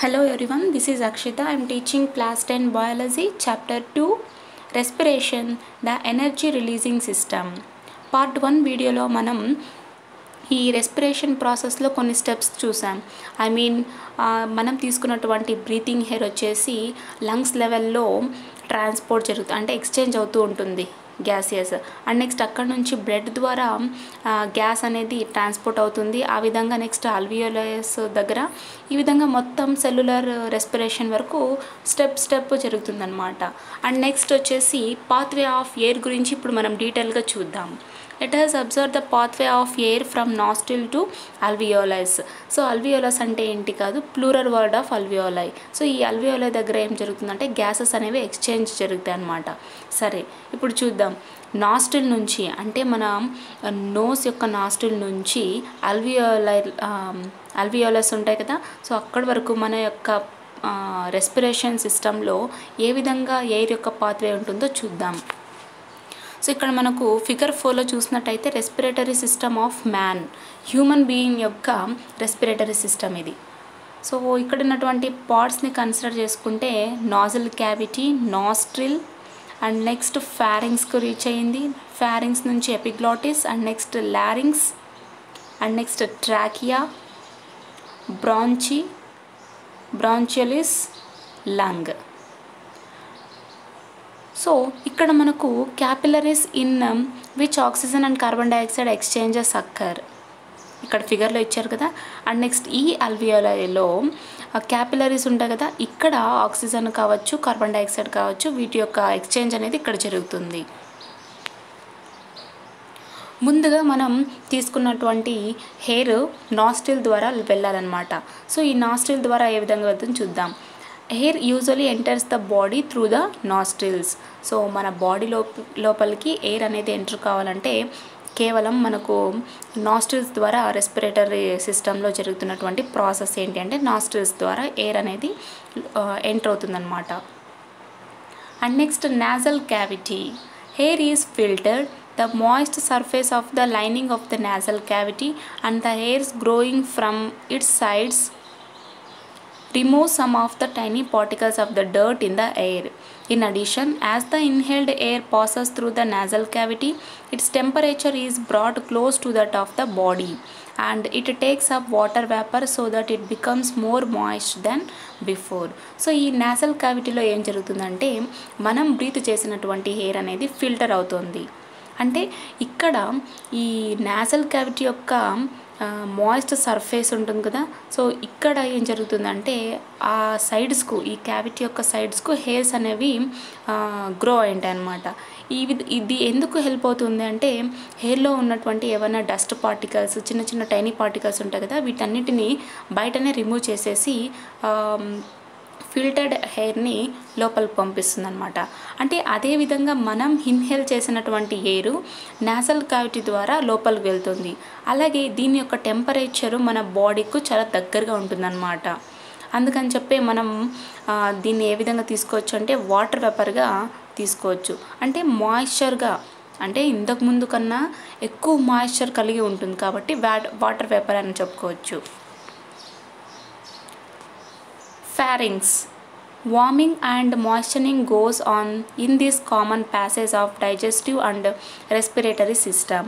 Hello everyone, this is Akshita. I am teaching class 10 biology chapter 2 respiration, the energy releasing system. Part 1 వీడియోలో మనం ఈ respiration ప్రాసెస్లో కొన్ని steps చూసాం. మనం తీసుకున్నటువంటి బ్రీతింగ్ ఎయిర్ వచ్చేసి లంగ్స్ లెవెల్లో ట్రాన్స్పోర్ట్ జరుగుతుంది, అంటే ఎక్స్చేంజ్ అవుతూ ఉంటుంది గ్యాసియస్. అండ్ నెక్స్ట్ అక్కడ నుంచి బ్లడ్ ద్వారా గ్యాస్ అనేది ట్రాన్స్పోర్ట్ అవుతుంది. ఆ విధంగా నెక్స్ట్ అల్వియోలస్ దగ్గర ఈ విధంగా మొత్తం సెల్యులర్ రెస్పిరేషన్ వరకు స్టెప్ జరుగుతుందన్నమాట. అండ్ నెక్స్ట్ వచ్చేసి పాత్వే ఆఫ్ ఎయిర్ గురించి ఇప్పుడు మనం డీటెయిల్గా చూద్దాం. Let us observe the pathway of air from nostril to alveolus. So alveolus అంటే ఏంటి కాదు, plural word of alveoli. So ఈ alveoli దగ్గర ఏం జరుగుతుందంటే గ్యాసెస్ అనేవి ఎక్స్చేంజ్ జరుగుతాయి అన్నమాట. సరే, ఇప్పుడు చూద్దాం. నాస్ట్రిల్ నుంచి అంటే మన నోస్ యొక్క నాస్ట్రిల్ నుంచి అల్వియోలస్ ఉంటాయి కదా, సో అక్కడి వరకు మన యొక్క రెస్పిరేషన్ సిస్టంలో ఏ విధంగా ఎయిర్ యొక్క పాత్వే ఉంటుందో చూద్దాం. సో ఇక్కడ మనకు ఫిగర్ 4లో చూసినట్టయితే respiratory system of man, human being యొక్క రెస్పిరేటరీ సిస్టమ్ ఇది. సో ఇక్కడ ఉన్నటువంటి పార్ట్స్ని కన్సిడర్ చేసుకుంటే nasal cavity, nostril, and next ఫ్యారింగ్స్కు రీచ్ అయ్యింది. ఫ్యారింగ్స్ నుంచి epiglottis, and next larynx, and next trachea, bronchioles, lung. So ఇక్కడ మనకు capillaries in which oxygen and carbon dioxide exchanges occur, ఇక్కడ ఫిగర్లో ఇచ్చారు కదా. అండ్ నెక్స్ట్ ఈ అల్వియోలైలో క్యాపిలరీస్ ఉంటాయి కదా, ఇక్కడ ఆక్సిజన్ కావచ్చు, కార్బన్ డైఆక్సైడ్ కావచ్చు, వీటి యొక్క ఎక్స్చేంజ్ అనేది ఇక్కడ జరుగుతుంది. ముందుగా మనం తీసుకున్నటువంటి హెయిర్ నాస్ట్రిల్ ద్వారా వెళ్ళాలన్నమాట. సో ఈ నాస్ట్రిల్ ద్వారా ఏ విధంగా వెళ్తుందో చూద్దాం. Air usually enters the body through the nostrils. So మన బాడీ లోపలికి ఎయిర్ అనేది ఎంటర్ కావాలంటే కేవలం మనకు నాస్ట్రిల్స్ ద్వారా రెస్పిరేటరీ సిస్టంలో జరుగుతున్నటువంటి ప్రాసెస్ ఏంటి అంటే నాస్ట్రిల్స్ ద్వారా ఎయిర్ అనేది ఎంటర్ అవుతుందన్నమాట. And next nozzle cavity, air is filtered the moist surface of the lining of the nasal cavity and the hairs growing from its sides remove some of the tiny particles of the dirt in the air. In addition, as the inhaled air passes through the nasal cavity, its temperature is brought close to that of the body and it takes up water vapor so that it becomes more moist than before. So ఈ nasal క్యావిటీలో ఏం జరుగుతుందంటే మనం breath చేసినటువంటి air అనేది filter అవుతుంది. అంటే ఇక్కడ ఈ నాసల్ క్యావిటీ యొక్క మాయిస్ట్ సర్ఫేస్ ఉంటుంది కదా, సో ఇక్కడ ఏం జరుగుతుందంటే ఆ సైడ్స్కు, ఈ క్యావిటీ యొక్క సైడ్స్కు హెయిర్స్ అనేవి గ్రో అయ్యాయి అన్నమాట. ఇది ఎందుకు హెల్ప్ అవుతుంది అంటే హెయిర్లో ఉన్నటువంటి ఏమైనా డస్ట్ పార్టికల్స్, చిన్న చిన్న టైనీ పార్టికల్స్ ఉంటాయి కదా, వీటన్నిటిని బయటనే రిమూవ్ చేసేసి ఫిల్టర్డ్ హెయిర్ని లోపలికి పంపిస్తుంది అనమాట. అంటే అదేవిధంగా మనం ఇన్హేల్ చేసినటువంటి ఎయిర్ నాసల్ క్యావిటీ ద్వారా లోపలికి వెళ్తుంది. అలాగే దీని యొక్క టెంపరేచరు మన బాడీకు చాలా దగ్గరగా ఉంటుందన్నమాట. అందుకని చెప్పి మనం దీన్ని ఏ విధంగా తీసుకోవచ్చు అంటే వాటర్ వేపర్గా తీసుకోవచ్చు. అంటే మాయిశ్చర్గా, అంటే ఇంతకు ముందు కన్నా ఎక్కువ మాయిశ్చర్ కలిగి ఉంటుంది కాబట్టి వాటర్ వేపర్ అని చెప్పుకోవచ్చు. Pharynx, warming and moistening goes on in this common passage of digestive and respiratory system.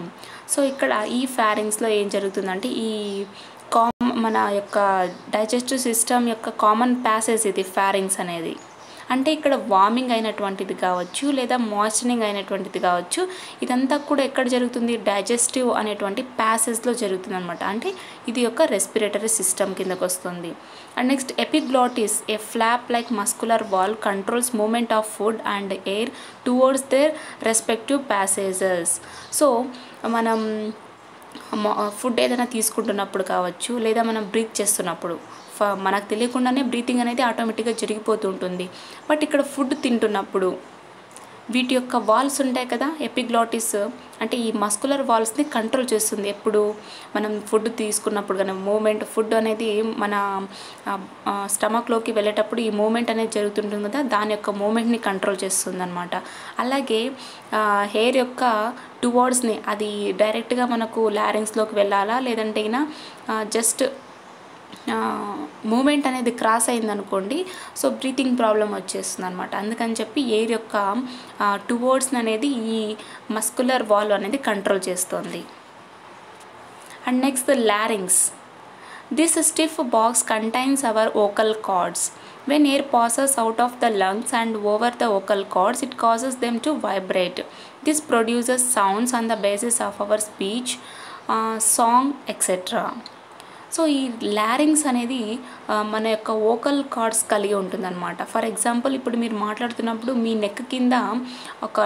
So ఇక్కడ ఈ ఫ్యారింగ్స్లో ఏం జరుగుతుందంటే ఈ మన యొక్క డైజెస్టివ్ సిస్టమ్ యొక్క కామన్ ప్యాసేజ్ ఇది ఫ్యారింగ్స్ అనేది. అంటే ఇక్కడ వార్మింగ్ అయినటువంటిది కావచ్చు లేదా మాయిస్చనింగ్ అయినటువంటిది కావచ్చు, ఇదంతా కూడా ఎక్కడ జరుగుతుంది, డైజెస్టివ్ అనేటువంటి ప్యాసేజ్లో జరుగుతుంది అనమాట. అంటే ఇది యొక్క రెస్పిరేటరీ సిస్టమ్ కిందకు వస్తుంది. And next epiglottis, a flap like muscular wall controls movement of food and air towards their respective passages. So మనం ఫుడ్ ఏదైనా తీసుకుంటున్నప్పుడు కావచ్చు లేదా మనం బ్రీత్ చేస్తున్నప్పుడు మనకు తెలియకుండానే బ్రీతింగ్ అనేది ఆటోమేటిక్గా జరిగిపోతూ ఉంటుంది. బట్ ఇక్కడ ఫుడ్ తింటున్నప్పుడు వీటి యొక్క వాల్స్ ఉంటాయి కదా, ఎపిగ్లాటిస్ అంటే ఈ మస్కులర్ వాల్స్ని కంట్రోల్ చేస్తుంది. ఎప్పుడు మనం ఫుడ్ తీసుకున్నప్పుడు కానీ మూమెంట్, ఫుడ్ అనేది మన స్టమక్లోకి వెళ్ళేటప్పుడు ఈ మూమెంట్ అనేది జరుగుతుంటుంది కదా, దాని యొక్క మూమెంట్ని కంట్రోల్ చేస్తుంది అనమాట. అలాగే హెయిర్ యొక్క టువర్డ్స్ని, అది డైరెక్ట్గా మనకు లారింగ్స్లోకి వెళ్ళాలా లేదంటే జస్ట్ మూమెంట్ అనేది క్రాస్ అయిందనుకోండి, సో బ్రీతింగ్ ప్రాబ్లం వచ్చేస్తుంది అనమాట. అందుకని చెప్పి ఎయిర్ యొక్క టువర్డ్స్ అనేది ఈ మస్కులర్ వాల్వ్ అనేది కంట్రోల్ చేస్తుంది. And next లారింగ్స్. This stiff box contains our vocal cords. When air passes out of the lungs and over the vocal cords, it causes them to vibrate. This produces sounds on the basis of our speech, song, etc. So ఈ లారింగ్స్ అనేది మన యొక్క vocal cords కలిగి ఉంటుందన్నమాట. For example, ఇప్పుడు మీరు మాట్లాడుతున్నప్పుడు మీ neck కింద ఒక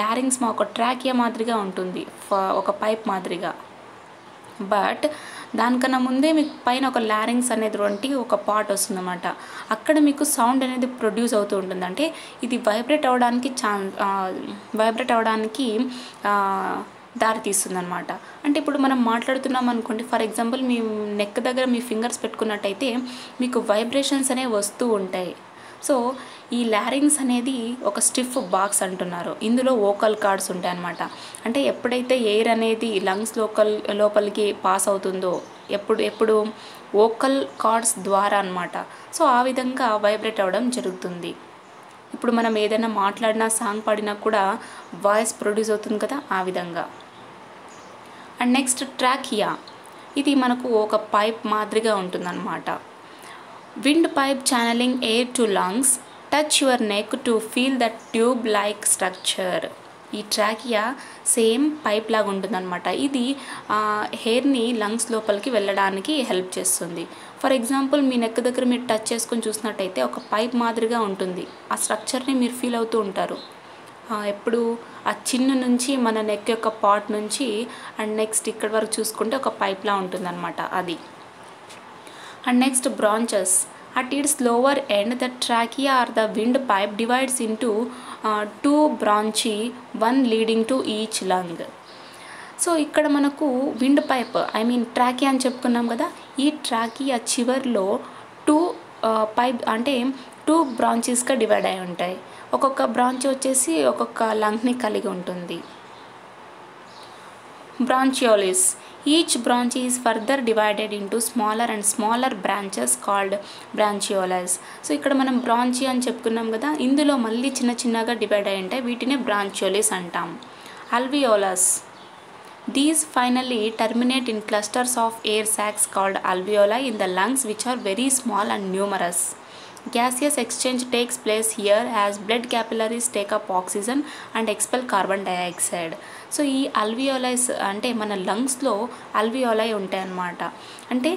లారింగ్స్ ఒక ట్రాకియా మాదిరిగా ఉంటుంది, ఒక పైప్ మాదిరిగా. బట్ దానికన్నా ముందే మీకు పైన ఒక లారింగ్స్ అనేది ఒక పార్ట్ వస్తుందన్నమాట. అక్కడ మీకు సౌండ్ అనేది ప్రొడ్యూస్ అవుతూ ఉంటుంది. అంటే ఇది వైబ్రేట్ అవ్వడానికి దారితీస్తుంది అనమాట. అంటే ఇప్పుడు మనం మాట్లాడుతున్నాం అనుకోండి, ఫర్ ఎగ్జాంపుల్ మీ నెక్ దగ్గర మీ ఫింగర్స్ పెట్టుకున్నట్టయితే మీకు వైబ్రేషన్స్ అనేవి వస్తూ ఉంటాయి. సో ఈ లారింగ్స్ అనేది ఒక స్టిఫ్ బాక్స్ అంటున్నారు. ఇందులో వోకల్ కార్డ్స్ ఉంటాయన్నమాట. అంటే ఎప్పుడైతే ఎయిర్ అనేది లంగ్స్ లోపలికి పాస్ అవుతుందో ఎప్పుడు వోకల్ కార్డ్స్ ద్వారా అన్నమాట. సో ఆ విధంగా వైబ్రేట్ అవ్వడం జరుగుతుంది. ఇప్పుడు మనం ఏదైనా మాట్లాడినా సాంగ్ పాడినా కూడా వాయిస్ ప్రొడ్యూస్ అవుతుంది కదా, ఆ విధంగా. And next trachea. ఇది మనకు ఒక పైప్ మాదిరిగా ఉంటుందన్నమాట. Wind pipe channeling air to lungs. Touch your neck to feel the tube-like structure. ఈ ట్రాకియా సేమ్ పైప్ లాగా ఉంటుందన్నమాట. ఇది హెయిర్ని లంగ్స్ లోపలికి వెళ్ళడానికి హెల్ప్ చేస్తుంది. ఫర్ ఎగ్జాంపుల్, మీ నెక్ దగ్గర మీరు టచ్ చేసుకొని చూసినట్టయితే ఒక పైప్ మాదిరిగా ఉంటుంది. ఆ స్ట్రక్చర్ని మీరు ఫీల్ అవుతూ ఉంటారు. ఎప్పుడు ఆ చిన్న నుంచి మన నెక్ యొక్క పార్ట్ నుంచి అండ్ నెక్స్ట్ ఇక్కడ వరకు చూసుకుంటే ఒక పైప్లా ఉంటుందన్నమాట అది. And next, branches. At its lower end, the trachea or the windpipe divides into two branches, one leading to each lung. So ఇక్కడ మనకు విండ్ పైప్ ట్రాకియా అని చెప్పుకున్నాం కదా. ఈ ట్రాకియా చివర్లో టూ బ్రాంచెస్గా డివైడ్ అయి ఉంటాయి. ఒక్కొక్క బ్రాంచ్ వచ్చేసి ఒక్కొక్క లంగ్ని కలిగి ఉంటుంది. బ్రాంచియోలిస్. Each branch is further divided into smaller and smaller branches called branchioles. So ఇక్కడ మనం బ్రాంచి అని చెప్పుకున్నాం కదా, ఇందులో మళ్ళీ చిన్నగా డివైడ్ అయి ఉంటాయి. వీటినే బ్రాంచియోలిస్ అంటాం. alveolus. These finally terminate in clusters of air sacs called alveoli in the lungs, which are very small and numerous. Gaseous exchange takes place here as blood capillaries take up oxygen and expel carbon dioxide. So ఈ అల్వియోలైస్ అంటే మన లంగ్స్లో alveoli ఉంటాయన్నమాట. అంటే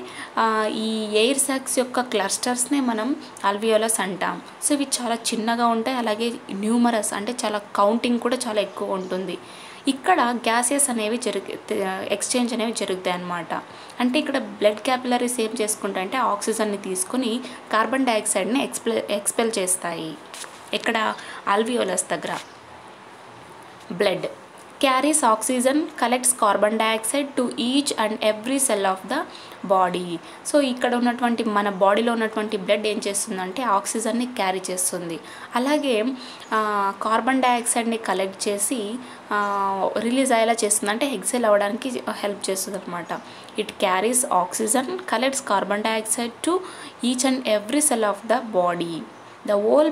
ఈ air sacs యొక్క క్లస్టర్స్నే మనం అల్వియోలస్ అంటాం. So ఇవి చాలా చిన్నగా ఉంటాయి, అలాగే న్యూమరస్ అంటే చాలా కౌంటింగ్ కూడా చాలా ఎక్కువ ఉంటుంది. ఇక్కడ గ్యాసెస్ అనేవి ఎక్స్చేంజ్ అనేవి జరుగుతాయి అన్నమాట. అంటే ఇక్కడ బ్లడ్ క్యాపిలరీస్ ఏం చేసుకుంటాయి అంటే ఆక్సిజన్ని తీసుకొని కార్బన్ డైఆక్సైడ్ని ఎక్స్పెల్ చేస్తాయి. ఇక్కడ అల్వియోలస్ దగ్గర blood carries oxygen, collects carbon dioxide to each and every cell of the body. So ఇక్కడ ఉన్నటువంటి మన బాడీలో ఉన్నటువంటి బ్లడ్ ఏం చేస్తుందంటే ఆక్సిజన్ని క్యారీ చేస్తుంది. అలాగే కార్బన్ డైఆక్సైడ్ని కలెక్ట్ చేసి రిలీజ్ అయ్యేలా చేస్తుంది, అంటే ఎక్సెల్ అవ్వడానికి హెల్ప్ చేస్తుంది అనమాట. It carries oxygen, collects carbon dioxide to each and every cell of the body. The whole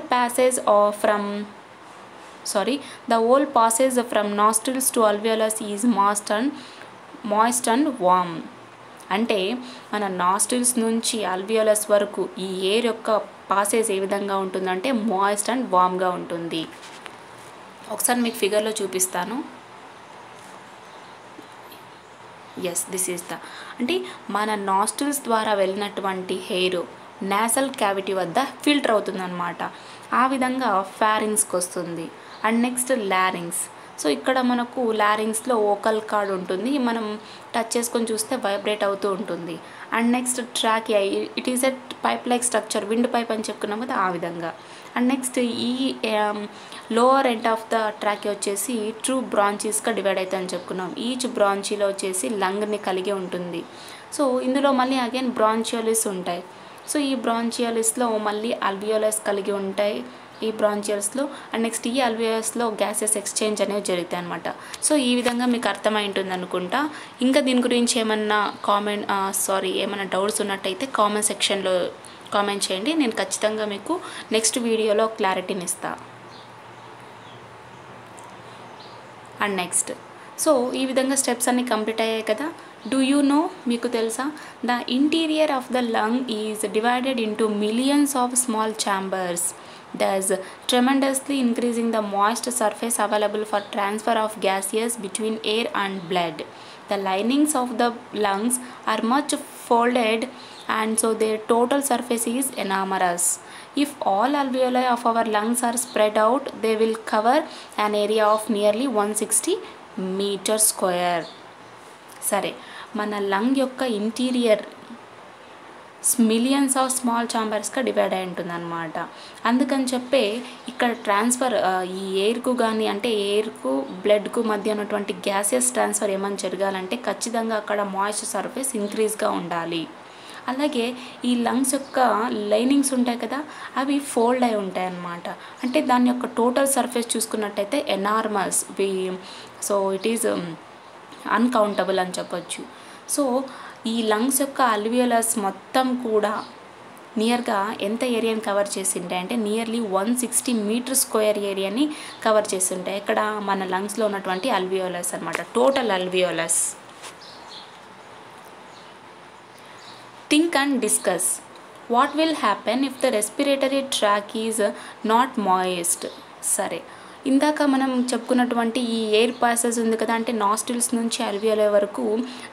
passage from nostrils to alveolus is moist and warm. అంటే మన నాస్ట్రిల్స్ నుంచి అల్వియోలస్ వరకు ఈ ఎయిర్ యొక్క పాసేజ్ ఏ విధంగా ఉంటుందంటే మాయిస్ట్ అండ్ వామ్గా ఉంటుంది. ఒకసారి మీకు ఫిగర్లో చూపిస్తాను. దిస్ ఈజ్ అంటే మన నాస్ట్రిల్స్ ద్వారా వెళ్ళినటువంటి హెయిర్ నేసల్ క్యావిటీ వద్ద ఫిల్టర్ అవుతుందన్నమాట. ఆ విధంగా ఫారింగ్స్కి వస్తుంది. And next లారింగ్స్. సో ఇక్కడ మనకు లారింగ్స్లో వోకల్ కార్డ్ ఉంటుంది, మనం టచ్ చేసుకొని చూస్తే వైబ్రేట్ అవుతూ ఉంటుంది. And next trachea, it is a pipe like structure, wind pipe అని చెప్పుకున్నాం కదా ఆ విధంగా. అండ్ నెక్స్ట్ ఈ lower end of the trachea వచ్చేసి ట్రూ బ్రాంచెస్గా డివైడ్ అవుతాయి అని చెప్పుకున్నాం. ఈచ్ బ్రాంచీలో వచ్చేసి లంగ్ని కలిగి ఉంటుంది. సో ఇందులో మళ్ళీ అగైన్ బ్రాంచియోలిస్ ఉంటాయి. సో ఈ బ్రాంచియోలిస్లో మళ్ళీ అల్వియోలస్ కలిగి ఉంటాయి. ఈ బ్రాంచియల్స్లో అండ్ నెక్స్ట్ ఈ అల్వియోలస్లో గ్యాసెస్ ఎక్స్చేంజ్ అనేవి జరుగుతాయి అనమాట. సో ఈ విధంగా మీకు అర్థమై ఉంటుంది అనుకుంటా. ఇంకా దీని గురించి ఏమన్నా ఏమైనా డౌట్స్ ఉన్నట్టయితే కామెంట్ సెక్షన్లో కామెంట్ చేయండి. నేను ఖచ్చితంగా మీకు నెక్స్ట్ వీడియోలో క్లారిటీని ఇస్తాను. అండ్ నెక్స్ట్ సో ఈ విధంగా స్టెప్స్ అన్నీ కంప్లీట్ అయ్యాయి కదా. డూ యూ నో, మీకు తెలుసా, the interior of the lung is divided into millions of small chambers, thus tremendously increasing the moist surface available for transfer of gases between air and blood. The linings of the lungs are much folded and so their total surface is enormous. If all alveoli of our lungs are spread out, they will cover an area of nearly 160 meter square. సరే, మన lung యొక్క interior millions of small ఛాంబర్స్గా divide అయి ఉంటుంది అనమాట. అందుకని చెప్పే ఇక్కడ ట్రాన్స్ఫర్ ఈ ఎయిర్కు కానీ అంటే ఎయిర్కు బ్లడ్కు మధ్య ఉన్నటువంటి గ్యాసెస్ ట్రాన్స్ఫర్ ఏమైనా జరగాలంటే ఖచ్చితంగా అక్కడ మాయిశ్చర్ సర్ఫేస్ ఇంక్రీజ్గా ఉండాలి. అలాగే ఈ లంగ్స్ యొక్క లైనింగ్స్ ఉంటాయి కదా, అవి ఫోల్డ్ అయి ఉంటాయి అన్నమాట. అంటే దాని యొక్క టోటల్ సర్ఫేస్ చూసుకున్నట్టయితే enormous, so it is uncountable అని చెప్పొచ్చు. సో ఈ లంగ్స్ యొక్క అల్వియోలస్ మొత్తం కూడా నియర్గా ఎంత ఏరియాని కవర్ చేసి ఉంటాయి అంటే నియర్లీ 160 మీటర్ స్క్వేర్ ఏరియాని కవర్ చేసి ఉంటాయి. ఇక్కడ మన లంగ్స్లో ఉన్నటువంటి అల్వియోలస్ అనమాట, total alveolus. Think and discuss. What will happen if the respiratory tract is not moist? సరే, ఇందాక మనం చెప్పుకున్నటువంటి ఈ ఎయిర్ పాసెస్ ఉంది కదా, అంటే నాస్టిల్స్ నుంచి అల్వియోలై వరకు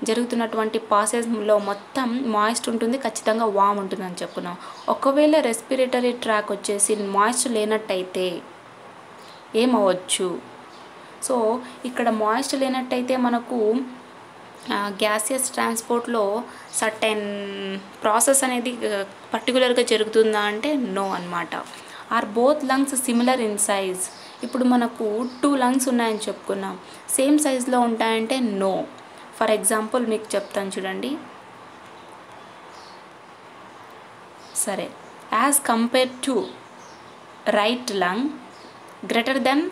జరుగుతున్నటువంటి పాసెస్లో మొత్తం మాయిస్ట్ ఉంటుంది, ఖచ్చితంగా వామ్ ఉంటుంది అని చెప్పుకున్నాం. ఒకవేళ రెస్పిరేటరీ ట్రాక్ వచ్చేసి మాయిస్ట్ లేనట్టయితే ఏమవచ్చు? సో ఇక్కడ మాయిస్ట్ లేనట్టయితే మనకు గ్యాసియస్ ట్రాన్స్పోర్ట్లో సర్టెన్ ప్రాసెస్ అనేది పర్టికులర్గా జరుగుతుందా అంటే నో అన్నమాట. Are both lungs similar in size? ఇప్పుడు మనకు 2 లంగ్స్ ఉన్నాయని చెప్పుకున్నాం, సేమ్ సైజ్లో ఉంటాయంటే నో. ఫర్ ఎగ్జాంపుల్ మీకు చెప్తాను చూడండి. సరే, as compare to right lung greater then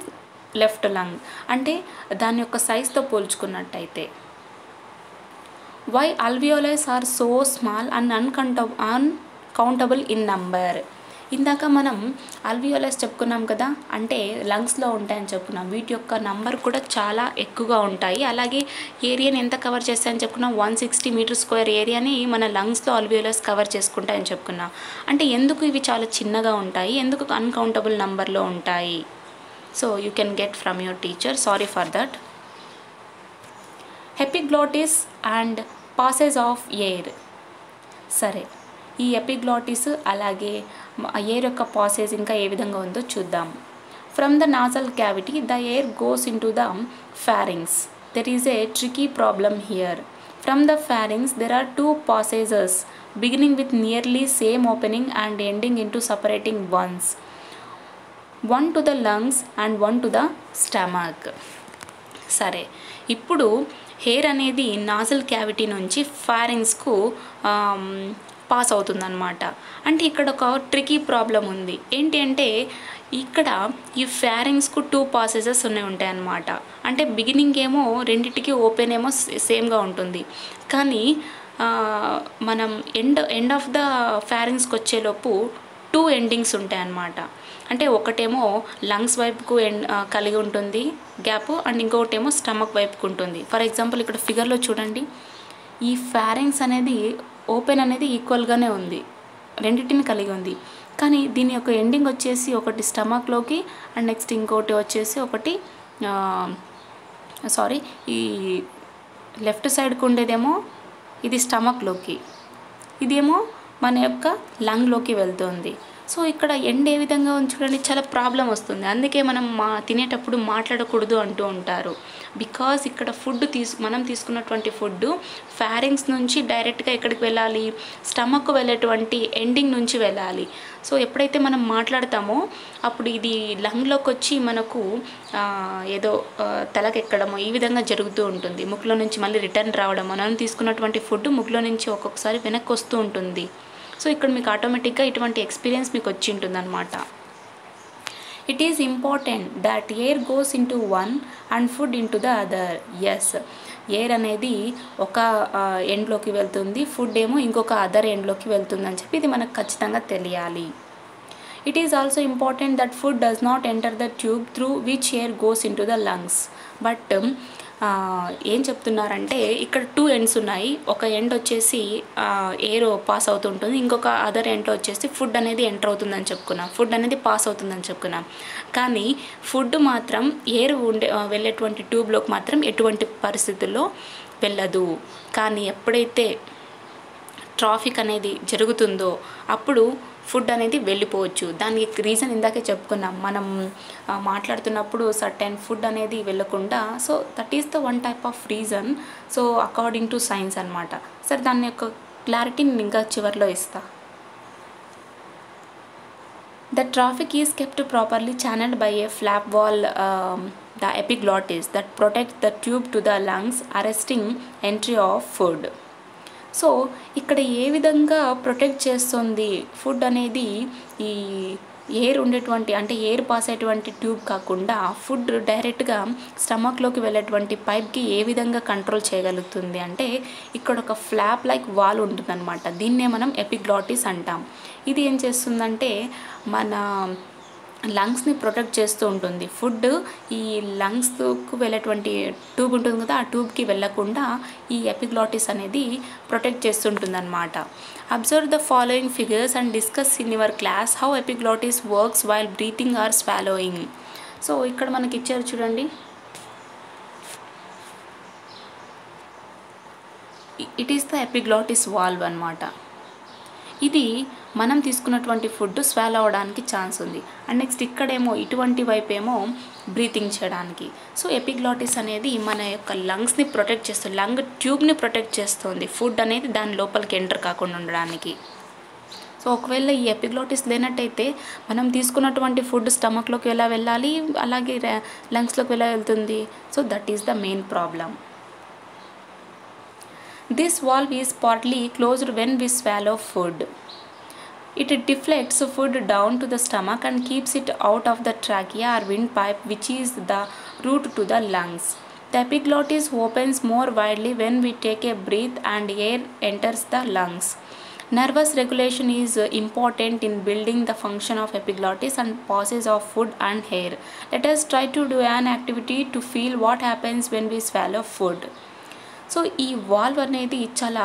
left lung, అంటే దాని యొక్క సైజ్తో పోల్చుకున్నట్టయితే. Why alveoli are so small and uncountable in number? ఇందాక మనం అల్వియోలస్ చెప్పుకున్నాం కదా, అంటే లంగ్స్లో ఉంటాయని చెప్పుకున్నాం. వీటి యొక్క నంబర్ కూడా చాలా ఎక్కువగా ఉంటాయి. అలాగే ఏరియాని ఎంత కవర్ చేస్తాయని చెప్పుకున్నాం, 160 మీటర్ స్క్వేర్ ఏరియాని మన లంగ్స్లో అల్వియోలస్ కవర్ చేసుకుంటాయని చెప్పుకున్నాం. అంటే ఎందుకు ఇవి చాలా చిన్నగా ఉంటాయి, ఎందుకు అన్కౌంటబుల్ నంబర్లో ఉంటాయి? So you can get from your teacher, sorry for that. Epiglottis and passes of air. సరే, ఈ ఎపిగ్లాటిస్ అలాగే ఎయిర్ యొక్క పాసేజ్ ఇంకా ఏ విధంగా ఉందో చూద్దాం. From the nozzle cavity the air goes in to the pharynx. There is a tricky problem here. From the pharynx there are 2 passages beginning with nearly same opening and ending into separating ones. One to the lungs and one to the stomach. సరే, ఇప్పుడు hair అనేది nozzle cavity నుంచి ఫారింగ్స్కు pass అవుతుందన్నమాట. అంటే ఇక్కడ ఒక tricky problem ఉంది. ఏంటి అంటే ఇక్కడ ఈ ఫారింగ్స్కు 2 పాసెసెస్ ఉంటాయి అన్నమాట. అంటే బిగినింగ్ ఏమో రెండింటికి ఓపెన్ ఏమో సేమ్గా ఉంటుంది, కానీ మనం ఎండ్ ఆఫ్ ద ఫారింగ్స్కి వచ్చేలోపు 2 ఎండింగ్స్ ఉంటాయి అన్నమాట. అంటే ఒకటేమో లంగ్స్ వైపుకు కలిగి ఉంటుంది గ్యాప్, అండ్ ఇంకొకటేమో స్టమక్ వైపుకు ఉంటుంది. ఫర్ ఎగ్జాంపుల్ ఇక్కడ ఫిగర్లో చూడండి, ఈ ఫారింగ్స్ అనేది ఓపెన్ అనేది ఈక్వల్గానే ఉంది, రెండింటిని కలిగి ఉంది, కానీ దీని యొక్క ఎండింగ్ వచ్చేసి ఒకటి స్టమక్లోకి అండ్ నెక్స్ట్ ఇంకోటి వచ్చేసి ఈ లెఫ్ట్ సైడ్కి ఉండేదేమో ఇది స్టమక్లోకి, ఇదేమో మన యొక్క లంగ్లోకి వెళ్తుంది. సో ఇక్కడ ఎండ్ ఏ విధంగా చూడండి, చాలా ప్రాబ్లం వస్తుంది. అందుకే మనం తినేటప్పుడు మాట్లాడకూడదు అంటూ ఉంటారు. బికాజ్ ఇక్కడ మనం తీసుకున్నటువంటి ఫుడ్ ఫారింగ్స్ నుంచి డైరెక్ట్గా ఎక్కడికి వెళ్ళాలి, స్టమక్ వెళ్ళేటువంటి ఎండింగ్ నుంచి వెళ్ళాలి. సో ఎప్పుడైతే మనం మాట్లాడతామో అప్పుడు ఇది లంగ్లోకి వచ్చి మనకు ఏదో తలకెక్కడము ఈ విధంగా జరుగుతూ ఉంటుంది. ముక్కులో నుంచి మళ్ళీ రిటర్న్ రావడం, మనం తీసుకున్నటువంటి ఫుడ్ ముక్కులో నుంచి ఒక్కొక్కసారి వెనక్కి వస్తూ ఉంటుంది. సో ఇక్కడ మీకు ఆటోమేటిక్గా ఇటువంటి ఎక్స్పీరియన్స్ మీకు వచ్చి ఉంటుంది అన్నమాట. It is important that air goes into one and food into the other. Yes, air అనేది ఒక ఎండ్లోకి వెళ్తుంది, ఫుడ్ ఏమో ఇంకొక అదర్ ఎండ్లోకి వెళ్తుంది అని చెప్పి ఇది మనకు ఖచ్చితంగా తెలియాలి. It is also important that food does not enter the tube through which air goes into the lungs. But ఏం చెప్తున్నారంటే ఇక్కడ 2 ఎండ్స్ ఉన్నాయి. ఒక ఎండ్ వచ్చేసి ఎయిర్ పాస్ అవుతుంటుంది, ఇంకొక అదర్ ఎండ్లో వచ్చేసి ఫుడ్ అనేది ఎంటర్ అవుతుందని చెప్పుకున్నాం, ఫుడ్ అనేది పాస్ అవుతుందని చెప్పుకున్నాం. కానీ ఫుడ్ మాత్రం ఎయిర్ వెళ్ళేటువంటి ట్యూబ్లోకి మాత్రం ఎటువంటి పరిస్థితుల్లో వెళ్ళదు. కానీ ఎప్పుడైతే ట్రాఫిక్ అనేది జరుగుతుందో అప్పుడు ఫుడ్ అనేది వెళ్ళిపోవచ్చు. దానికి రీజన్ ఇందాకే చెప్పుకున్నాం, మనం మాట్లాడుతున్నప్పుడు సర్టెన్ ఫుడ్ అనేది వెళ్ళకుండా. So that is the one type of reason. So according to science అనమాట. సరే, దాని యొక్క క్లారిటీ నేను ఇంకా చివరిలో ఇస్తా. The traffic is kept properly channeled by a flap wall, the epiglottis, that protects the tube to the lungs, arresting entry of food. So ఇక్కడ ఏ విధంగా ప్రొటెక్ట్ చేస్తుంది ఫుడ్ అనేది, ఈ ఎయిర్ ఉండేటువంటి అంటే ఎయిర్ పాస్ అయ్యేటువంటి ట్యూబ్ కాకుండా ఫుడ్ డైరెక్ట్గా స్టమక్లోకి వెళ్ళేటువంటి పైప్కి ఏ విధంగా కంట్రోల్ చేయగలుగుతుంది అంటే ఇక్కడ ఒక ఫ్లాప్ లైక్ వాల్ ఉంటుందన్నమాట. దీన్నే మనం ఎపిగ్లాటిస్ అంటాం. ఇది ఏం చేస్తుందంటే మన లంగ్స్ని ప్రొటెక్ట్ చేస్తూ ఉంటుంది. ఫుడ్ ఈ లంగ్స్కు వెళ్ళేటువంటి ట్యూబ్ ఉంటుంది కదా, ఆ ట్యూబ్కి వెళ్ళకుండా ఈ ఎపిగ్లాటిస్ అనేది ప్రొటెక్ట్ చేస్తుంటుంది అనమాట. Observe the following figures and discuss in your class how epiglottis works while breathing or swallowing. So ఇక్కడ మనకి ఇచ్చారు చూడండి, it is the epiglottis valve అనమాట. ఇది మనం తీసుకున్నటువంటి ఫుడ్ స్వాలో అవడానికి ఛాన్స్ ఉంది. అండ్ నెక్స్ట్ ఇక్కడేమో ఇటువంటి వైపు ఏమో బ్రీతింగ్ చేయడానికి. సో ఎపిగ్లాటిస్ అనేది మన యొక్క లంగ్స్ని ప్రొటెక్ట్ చేస్తుంది, లంగ్ ట్యూబ్ని ప్రొటెక్ట్ చేస్తుంది, ఫుడ్ అనేది దాని లోపలికి ఎంటర్ కాకుండా ఉండడానికి. సో ఒకవేళ ఈ ఎపిగ్లాటిస్ లేనట్టయితే మనం తీసుకున్నటువంటి ఫుడ్ స్టమక్లోకి ఎలా వెళ్ళాలి, అలాగే లంగ్స్లోకి ఎలా వెళ్తుంది. So that is the main problem. This valve is partly closed when we swallow food. It deflects food down to the stomach and keeps it out of the trachea or windpipe, which is the route to the lungs. The epiglottis opens more widely when we take a breath and air enters the lungs. Nervous regulation is important in building the function of epiglottis and passes of food and air. Let us try to do an activity to feel what happens when we swallow food. So ఈ valve అనేది చాలా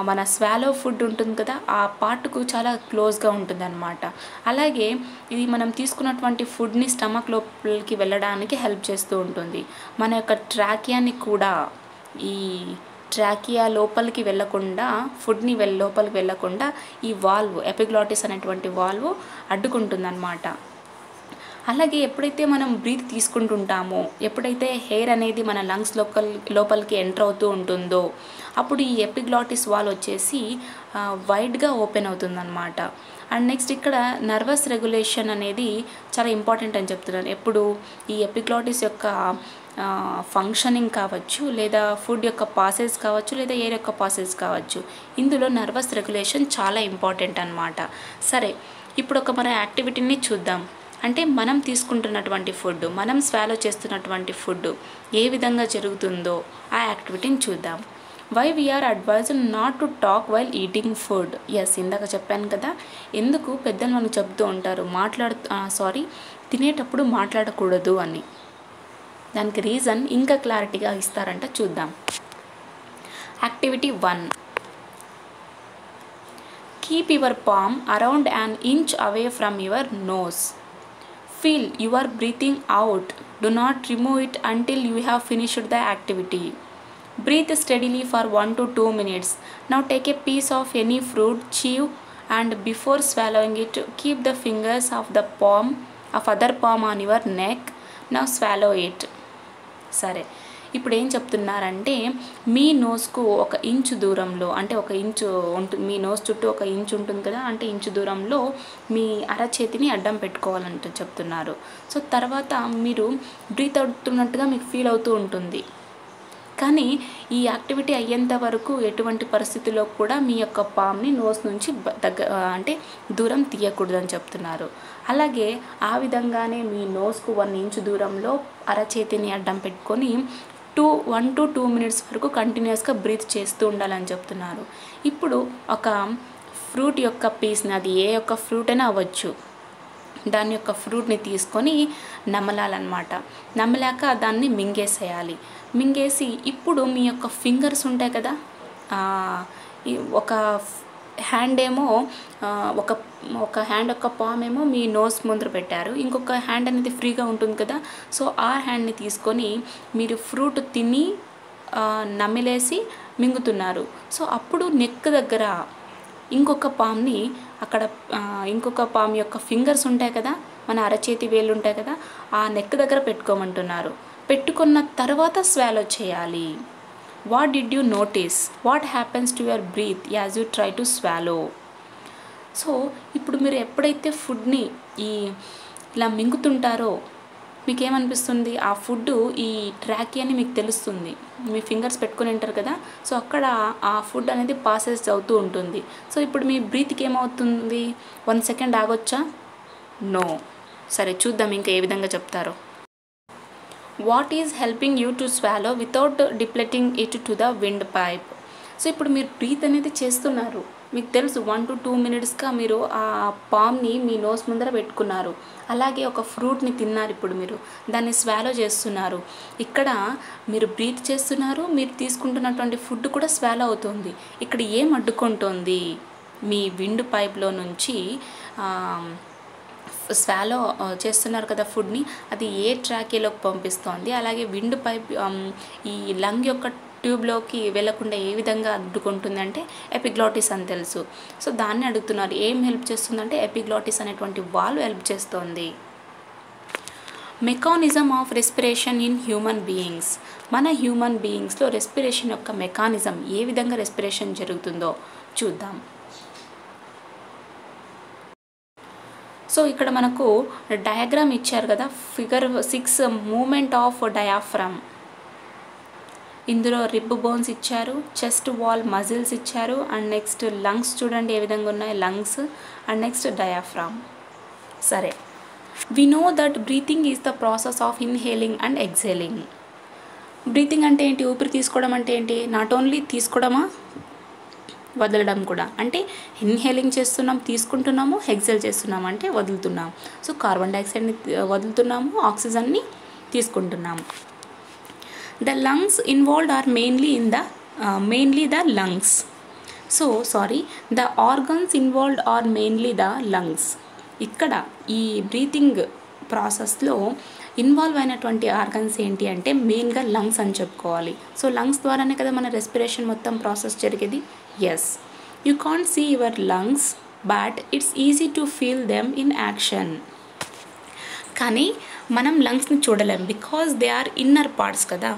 మన swallow food ఉంటుంది కదా, ఆ పార్ట్కు చాలా క్లోజ్గా ఉంటుంది అనమాట. అలాగే ఇది మనం తీసుకున్నటువంటి ఫుడ్ని స్టమక్ లోపలికి వెళ్ళడానికి హెల్ప్ చేస్తూ ఉంటుంది. మన యొక్క ట్రాకియాని కూడా, ఈ ట్రాకియా లోపలికి వెళ్ళకుండా, ఫుడ్ని లోపలికి వెళ్ళకుండా ఈ వాల్వ్ ఎపిగ్లాటిస్ అనేటువంటి వాల్వ్ అడ్డుకుంటుందన్నమాట. అలాగే ఎప్పుడైతే మనం బ్రీత్ తీసుకుంటుంటామో, ఎప్పుడైతే హెయిర్ అనేది మన లంగ్స్ లోపలికి ఎంటర్ అవుతూ ఉంటుందో అప్పుడు ఈ ఎపిగ్లాటిస్ వాల్ వచ్చేసి వైడ్గా ఓపెన్ అవుతుందన్నమాట. అండ్ నెక్స్ట్ ఇక్కడ నర్వస్ రెగ్యులేషన్ అనేది చాలా ఇంపార్టెంట్ అని చెప్తున్నారు. ఎప్పుడు ఈ ఎపిగ్లాటిస్ యొక్క ఫంక్షనింగ్ కావచ్చు, లేదా ఫుడ్ యొక్క పాసెస్ కావచ్చు, లేదా ఎయిర్ యొక్క పాసెస్ కావచ్చు, ఇందులో నర్వస్ రెగ్యులేషన్ చాలా ఇంపార్టెంట్ అన్నమాట. సరే, ఇప్పుడు ఒక మన యాక్టివిటీని చూద్దాం. అంటే మనం తీసుకుంటున్నటువంటి ఫుడ్, మనం స్వాలో చేస్తున్నటువంటి ఫుడ్ ఏ విధంగా జరుగుతుందో ఆ యాక్టివిటీని చూద్దాం. Why we are advised not to talk while eating food. Yes, ఇందాక చెప్పాను కదా, ఎందుకు పెద్దలు మనకు చెప్తూ ఉంటారు తినేటప్పుడు మాట్లాడకూడదు అని. దానికి రీజన్ ఇంకా క్లారిటీగా ఇస్తారంట, చూద్దాం. Activity 1. Keep your palm around an inch away from your nose. Feel you are breathing out. Do not remove it until you have finished the activity. Breathe steadily for 1 to 2 minutes. Now take a piece of any fruit, chew, and before swallowing it, keep the fingers of other palm on your neck. Now swallow it. సరే, ఇప్పుడు ఏం చెప్తున్నారంటే మీ నోస్కు 1 inch దూరంలో, అంటే 1 inch ఉంటుంది, మీ nose చుట్టూ 1 inch ఉంటుంది కదా, అంటే ఇంచు దూరంలో మీ అరచేతిని అడ్డం పెట్టుకోవాలంటూ చెప్తున్నారు. సో తర్వాత మీరు బ్రీత్ అవుతున్నట్టుగా మీకు ఫీల్ అవుతూ ఉంటుంది. కానీ ఈ యాక్టివిటీ అయ్యేంత వరకు ఎటువంటి పరిస్థితుల్లో కూడా మీ యొక్క పామ్ని నోస్ నుంచి అంటే దూరం తీయకూడదని చెప్తున్నారు. అలాగే ఆ విధంగానే మీ నోస్కు 1 ఇంచ్ దూరంలో అరచేతిని అడ్డం పెట్టుకొని 1 to 2 minutes వరకు కంటిన్యూస్గా బ్రీత్ చేస్తూ ఉండాలని చెప్తున్నారు. ఇప్పుడు ఒక ఫ్రూట్ యొక్క పీస్ని, అది ఏ యొక్క ఫ్రూట్ అయినా అవ్వచ్చు, దాని యొక్క ఫ్రూట్ని తీసుకొని నమలాలన్నమాట. నమలాక దాన్ని మింగేసేయాలి. మింగేసి ఇప్పుడు మీ యొక్క ఫింగర్స్ ఉంటాయి కదా, ఒక హ్యాండ్ ఏమో ఒక హ్యాండ్ యొక్క పామ్ ఏమో మీ నోస్ ముందర పెట్టారు, ఇంకొక హ్యాండ్ అనేది ఫ్రీగా ఉంటుంది కదా. సో ఆ హ్యాండ్ని తీసుకొని మీరు ఫ్రూట్ తిని నమిలేసి మింగుతున్నారు. సో అప్పుడు నెక్ దగ్గర ఇంకొక పామ్ని అక్కడ ఇంకొక పామ్ యొక్క ఫింగర్స్ ఉంటాయి కదా, మన అరచేతి వేళ్ళు ఉంటాయి కదా, ఆ నెక్ దగ్గర పెట్టుకోమంటున్నారు. పెట్టుకున్న తర్వాత స్వాలో చేయాలి. What did you notice? What happens to your breath as you try to swallow? So ఇప్పుడు మీరు ఎప్పుడైతే ఫుడ్ని ఇలా మింగుతుంటారో మీకేమనిపిస్తుంది? ఆ ఫుడ్ ఈ ట్రాకీ అని మీకు తెలుస్తుంది. మీ ఫింగర్స్ పెట్టుకొని ఉంటారు కదా, సో అక్కడ ఆ ఫుడ్ అనేది పాసెస్ అవుతూ ఉంటుంది. సో ఇప్పుడు మీ బ్రీత్కి ఏమవుతుంది? 1 సెకండ్ ఆగొచ్చా? నో. సరే చూద్దాం ఇంకా ఏ విధంగా చెప్తారో. What is helping you to swallow without depleting it to the windpipe? So ఇప్పుడు మీరు బ్రీత్ అనేది చేస్తున్నారు, మీకు తెలుసు 1 to 2 minutesగా మీరు ఆ పామ్ని మీ నోస్ ముందర పెట్టుకున్నారు. అలాగే ఒక ఫ్రూట్ని తిన్నారు, ఇప్పుడు మీరు దాన్ని స్వాలో చేస్తున్నారు. ఇక్కడ మీరు బ్రీత్ చేస్తున్నారు, మీరు తీసుకుంటున్నటువంటి ఫుడ్ కూడా స్వాలో అవుతుంది. ఇక్కడ ఏం అడ్డుకుంటుంది? మీ విండ్ పైప్లో నుంచి స్వాలో చేస్తున్నారు కదా ఫుడ్ని, అది ఏ ట్రాకేలోకి పంపిస్తోంది, అలాగే విండ్ పైప్ ఈ లంగ్ యొక్క ట్యూబ్లోకి వెళ్లకుండా ఏ విధంగా అడ్డుకుంటుంది అంటే ఎపిగ్లాటిస్ అని తెలుసు. సో దాన్ని అడుగుతున్నారు. ఏం హెల్ప్ చేస్తుందంటే ఎపిగ్లాటిస్ అనేటువంటి వాల్వ్ హెల్ప్ చేస్తుంది. Mechanism of respiration in human beings. మన హ్యూమన్ బీయింగ్స్లో రెస్పిరేషన్ యొక్క మెకానిజం, ఏ విధంగా రెస్పిరేషన్ జరుగుతుందో చూద్దాం. సో ఇక్కడ మనకు డయాగ్రామ్ ఇచ్చారు కదా, ఫిగర్ 6 మూమెంట్ ఆఫ్ డయాఫ్రమ్. ఇందులో రిబ్ బోన్స్ ఇచ్చారు, చెస్ట్ వాల్ మజిల్స్ ఇచ్చారు, అండ్ నెక్స్ట్ లంగ్స్ చూడండి ఏ విధంగా ఉన్నాయి, లంగ్స్, అండ్ నెక్స్ట్ డయాఫ్రామ్. సరే, we know that breathing is the process of inhaling and exhaling. Breathing అంటే ఏంటి? ఊపిరి తీసుకోవడం అంటే ఏంటి? నాట్ ఓన్లీ తీసుకోవడమా, వదలడం కూడా. అంటే ఇన్హేలింగ్ చేస్తున్నాం, తీసుకుంటున్నాము, ఎక్సేల్ చేస్తున్నాము అంటే వదులుతున్నాము. సో కార్బన్ డైఆక్సైడ్ని వదులుతున్నాము, ఆక్సిజన్ని తీసుకుంటున్నాము. The lungs involved are mainly the lungs. The organs involved are mainly the lungs. ఇక్కడ ఈ బ్రీతింగ్ ప్రాసెస్లో ఇన్వాల్వ్ అయినటువంటి ఆర్గన్స్ ఏంటి అంటే మెయిన్గా లంగ్స్ అని చెప్పుకోవాలి. సో లంగ్స్ ద్వారానే కదా మన రెస్పిరేషన్ మొత్తం ప్రాసెస్ జరిగేది. Yes, you can't see your lungs but it's easy to feel them in action. కానీ మనం లంగ్స్ని చూడలేం, because they are inner parts కదా,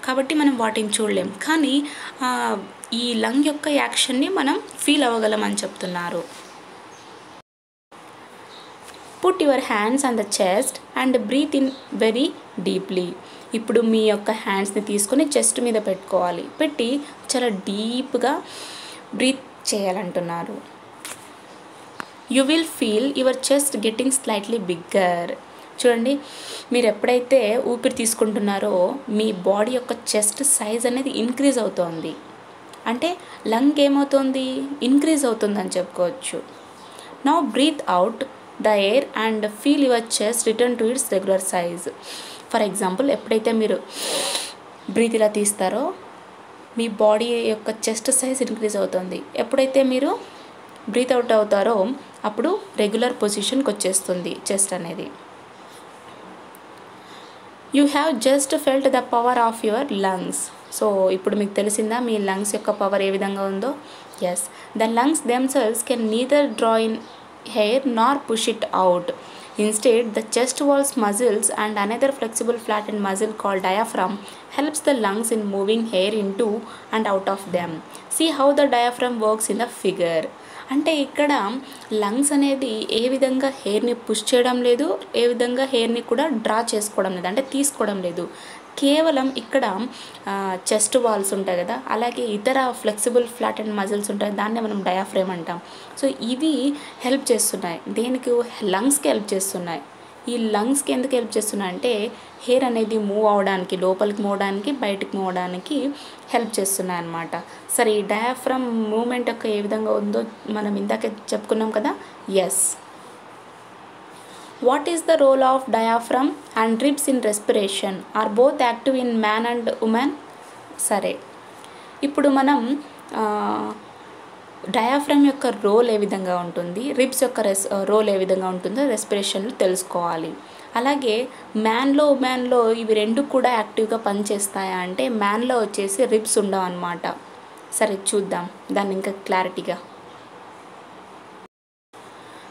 కాబట్టి మనం వాటిని చూడలేం. కానీ ఈ లంగ్ యొక్క యాక్షన్ని మనం ఫీల్ అవ్వగలం అని చెప్తున్నారు. Put your hands on the chest and breathe in very deeply. ఇప్పుడు మీ యొక్క హ్యాండ్స్ని తీసుకొని చెస్ట్ మీద పెట్టుకోవాలి, పెట్టి చాలా డీప్గా బ్రీత్ చేయాలంటున్నారు. You will feel your chest getting slightly bigger. చూడండి, మీరు ఎప్పుడైతే ఊపిరి తీసుకుంటున్నారో మీ బాడీ యొక్క చెస్ట్ సైజ్ అనేది ఇంక్రీజ్ అవుతుంది. అంటే లంగ్ ఏమవుతుంది? ఇంక్రీజ్ అవుతుంది అని చెప్పుకోవచ్చు. Now breathe out the air and feel your chest return to its regular size. For example, ఎప్పుడైతే మీరు బ్రీత్ ఇలా తీస్తారో మీ బాడీ యొక్క చెస్ట్ సైజ్ ఇంక్రీజ్ అవుతుంది. ఎప్పుడైతే మీరు బ్రీత్ అవుట్ అవుతారో అప్పుడు రెగ్యులర్ పొజిషన్కి వచ్చేస్తుంది చెస్ట్ అనేది. You have just felt the power of your lungs. So ఇప్పుడు మీకు తెలిసిందా మీ లంగ్స్ యొక్క పవర్ ఏ విధంగా ఉందో? Yes, the lungs themselves can neither draw in air nor push it out. Instead, the chest walls muscles and another flexible flattened muscle called diaphragm helps the lungs in moving air into and out of them. See how the diaphragm works in the figure. అంటే ఇక్కడ lungs అనేది ఏ విధంగా హెయిర్ని push చేయడం లేదు, ఏ విధంగా హెయిర్ని కూడా డ్రా చేసుకోవడం లేదు, అంటే తీసుకోవడం లేదు. కేవలం ఇక్కడ చెస్ట్ వాల్స్ ఉంటాయి కదా, అలాగే ఇతర ఫ్లెక్సిబుల్ ఫ్లాట్ అండ్ మజిల్స్ ఉంటాయి, దాన్నే మనం డయాఫ్రేమ్ అంటాం. సో ఇవి హెల్ప్ చేస్తున్నాయి దేనికి, లంగ్స్కి హెల్ప్ చేస్తున్నాయి. ఈ లంగ్స్కి ఎందుకు హెల్ప్ చేస్తున్నాయి అంటే హెయిర్ అనేది మూవ్ అవడానికి, లోపలికి మూవ్ అవడానికి, బయటికి మూవ్ అవడానికి హెల్ప్ చేస్తున్నాయి అన్నమాట. సరే ఈ డయాఫ్రమ్ మూమెంట్ యొక్క ఏ విధంగా ఉందో మనం ఇందాక చెప్పుకున్నాం కదా. Yes, what is the role of diaphragm and ribs in respiration, are both active in man and women? సరే, ఇప్పుడు మనం డయాఫ్రమ్ యొక్క రోల్ ఏ విధంగా ఉంటుంది, రిబ్స్ యొక్క రోల్ ఏ విధంగా ఉంటుందో రెస్పిరేషన్లో తెలుసుకోవాలి. అలాగే మ్యాన్లో ఉమెన్లో ఇవి రెండు కూడా యాక్టివ్గా పనిచేస్తాయా అంటే మ్యాన్లో వచ్చేసి రిబ్స్ ఉండవు అన్నమాట. సరే చూద్దాం దాన్ని ఇంకా క్లారిటీగా.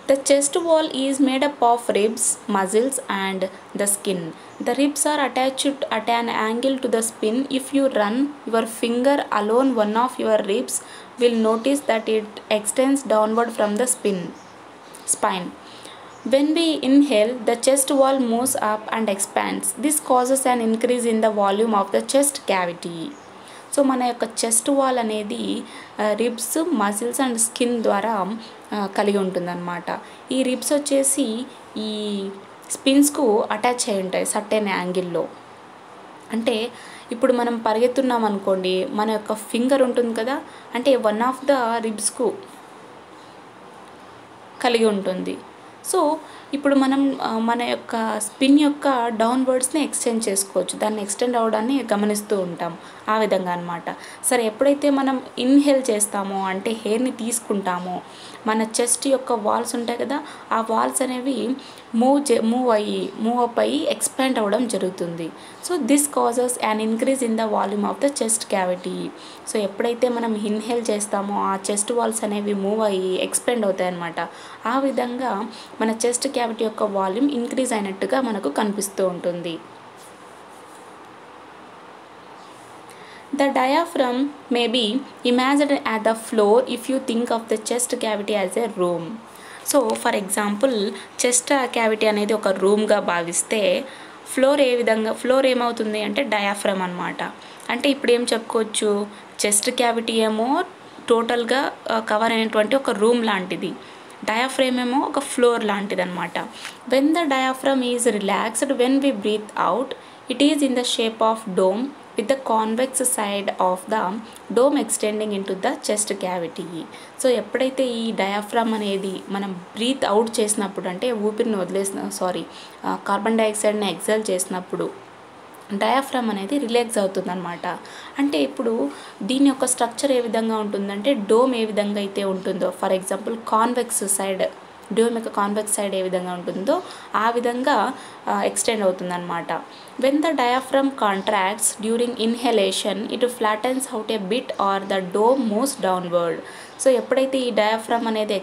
The chest wall is made up of ribs, muscles and the skin. The ribs are attached at an angle to the spine. If you run your finger along one of your ribs, will notice that it extends downward from the spine. When we inhale, the chest wall moves up and expands. This causes an increase in the volume of the chest cavity. So మన యొక్క chest wall అనేది ribs, muscles and skin ద్వారా కలిగి ఉంటుందన్నమాట. ఈ ribs వచ్చేసి ఈ స్పిన్స్కు attach అయి ఉంటాయి సర్టెన్ యాంగిల్లో. అంటే ఇప్పుడు మనం పరిగెత్తున్నాం అనుకోండి, మన యొక్క ఫింగర్ ఉంటుంది కదా, అంటే వన్ ఆఫ్ ద రిబ్స్కు కలిగి ఉంటుంది. సో ఇప్పుడు మనం మన యొక్క స్పిన్ యొక్క డౌన్వర్డ్స్ని ఎక్స్టెండ్ చేసుకోవచ్చు, దాన్ని ఎక్స్టెండ్ అవ్వడాన్ని గమనిస్తూ ఉంటాం ఆ విధంగా అన్నమాట. సరే ఎప్పుడైతే మనం ఇన్హేల్ చేస్తామో అంటే హెయిర్ని తీసుకుంటామో మన చెస్ట్ యొక్క వాల్స్ ఉంటాయి కదా, ఆ వాల్స్ అనేవి మూవ్ అప్ అయ్యి ఎక్స్పాండ్ అవ్వడం జరుగుతుంది. So this causes an increase in the volume of the chest cavity. So ఎప్పుడైతే మనం ఇన్హేల్ చేస్తామో ఆ చెస్ట్ వాల్స్ అనేవి మూవ్ అయ్యి ఎక్స్పాండ్ అవుతాయి అన్నమాట. ఆ విధంగా మన చెస్ట్ క్యావిటీ యొక్క వాల్యూమ్ ఇంక్రీజ్ అయినట్టుగా మనకు కనిపిస్తూ ఉంటుంది. The diaphragm may be imagined at the floor if you think of the chest cavity as a room. So for example chest cavity అనేది ఒక రూమ్గా భావిస్తే ఫ్లోర్ ఏమవుతుంది అంటే డయాఫ్రమ్ అన్నమాట. అంటే ఇప్పుడు ఏం చెప్పుకోవచ్చు, చెస్ట్ క్యావిటీ ఏమో టోటల్గా కవర్ అయినటువంటి ఒక రూమ్ లాంటిది, డయాఫ్రేమ్ ఏమో ఒక ఫ్లోర్ లాంటిది అనమాట. When the diaphragm is relaxed when we breathe out, it is in the shape of dome with the convex side of the dome extending into the chest cavity. So ఎప్పుడైతే ఈ diaphragm అనేది మనం breath out చేసినప్పుడు అంటే ఊపిరిని carbon డైఆక్సైడ్ని exhale చేసినప్పుడు diaphragm అనేది relax అవుతుందన్నమాట. అంటే ఇప్పుడు దీని యొక్క స్ట్రక్చర్ ఏ విధంగా ఉంటుందంటే డోమ్ ఏ విధంగా అయితే ఉంటుందో, ఫర్ ఎగ్జాంపుల్ డోమ్ యొక్క కాన్వెక్స్ సైడ్ ఏ విధంగా ఉంటుందో ఆ విధంగా ఎక్స్టెండ్ అవుతుందన్నమాట. When the diaphragm contracts during inhalation it flattens out a bit or the dome moves downward. So ఎప్పుడైతే ఈ డయాఫ్రమ్ అనేది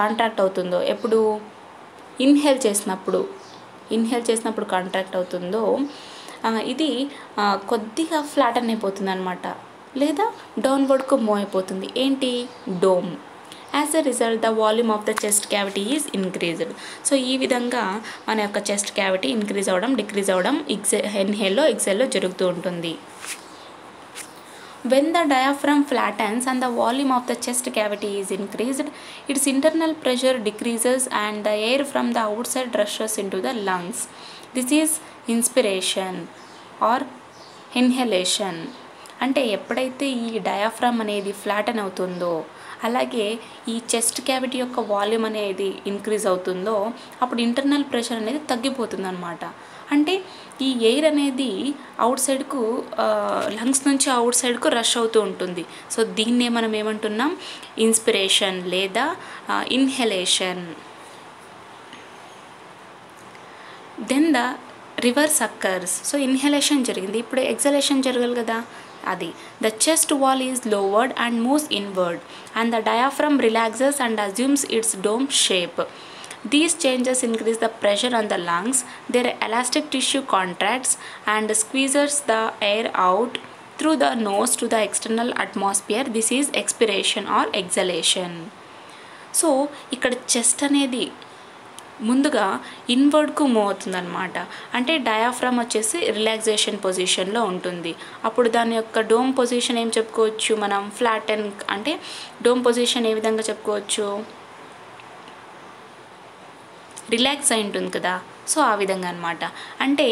కాంట్రాక్ట్ అవుతుందో, ఎప్పుడు ఇన్హేల్ చేసినప్పుడు కాంట్రాక్ట్ అవుతుందో ఇది కొద్దిగా ఫ్లాటన్ అయిపోతుంది అనమాట, లేదా డౌన్వర్డ్కు మూవ్ అయిపోతుంది. ఏంటి? Dome. As a result the volume of the chest cavity is increased. So ఈ విధంగా మన యొక్క చెస్ట్ క్యావిటీ ఇంక్రీజ్ అవ్వడం, డిక్రీజ్ అవ్వడం ఇన్హేల్లో ఎక్సెల్లో జరుగుతూ ఉంటుంది. When the diaphragm flattens and the volume of the chest cavity is increased, its internal pressure decreases and the air from the outside rushes into the lungs. This is inspiration or inhalation. అంటే ఎప్పుడైతే ఈ diaphragm అనేది flatten అవుతుందో, అలాగే ఈ chest cavity యొక్క volume అనేది increase అవుతుందో అప్పుడు ఇంటర్నల్ ప్రెషర్ అనేది తగ్గిపోతుంది అనమాట. అంటే ఈ ఎయిర్ అనేది అవుట్ సైడ్కు లంగ్స్ నుంచి అవుట్ సైడ్కు రష్ అవుతూ ఉంటుంది. సో దీన్నే మనం ఏమంటున్నాం? ఇన్స్పిరేషన్ లేదా inhalation. Then the reverse occurs. So inhalation జరిగింది, ఇప్పుడు ఎక్సలేషన్ జరగాలి కదా, అది the chest wall is lowered and moves inward and the diaphragm relaxes and assumes its dome shape. These changes increase the pressure on the lungs. Their elastic tissue contracts and squeezes the air out through the nose to the external atmosphere. This is expiration or exhalation. So ఇక్కడ chest అనేది ముందుగా ఇన్వర్డ్కు move అవుతుందన్నమాట. అంటే diaphragm వచ్చేసి relaxation పొజిషన్లో ఉంటుంది. అప్పుడు దాని యొక్క డోమ్ పొజిషన్ ఏం చెప్పుకోవచ్చు మనం, ఫ్లాట్ అండ్, అంటే డోమ్ పొజిషన్ ఏ విధంగా చెప్పుకోవచ్చు, రిలాక్స్ అయి ఉంటుంది కదా. సో ఆ విధంగా అనమాట. అంటే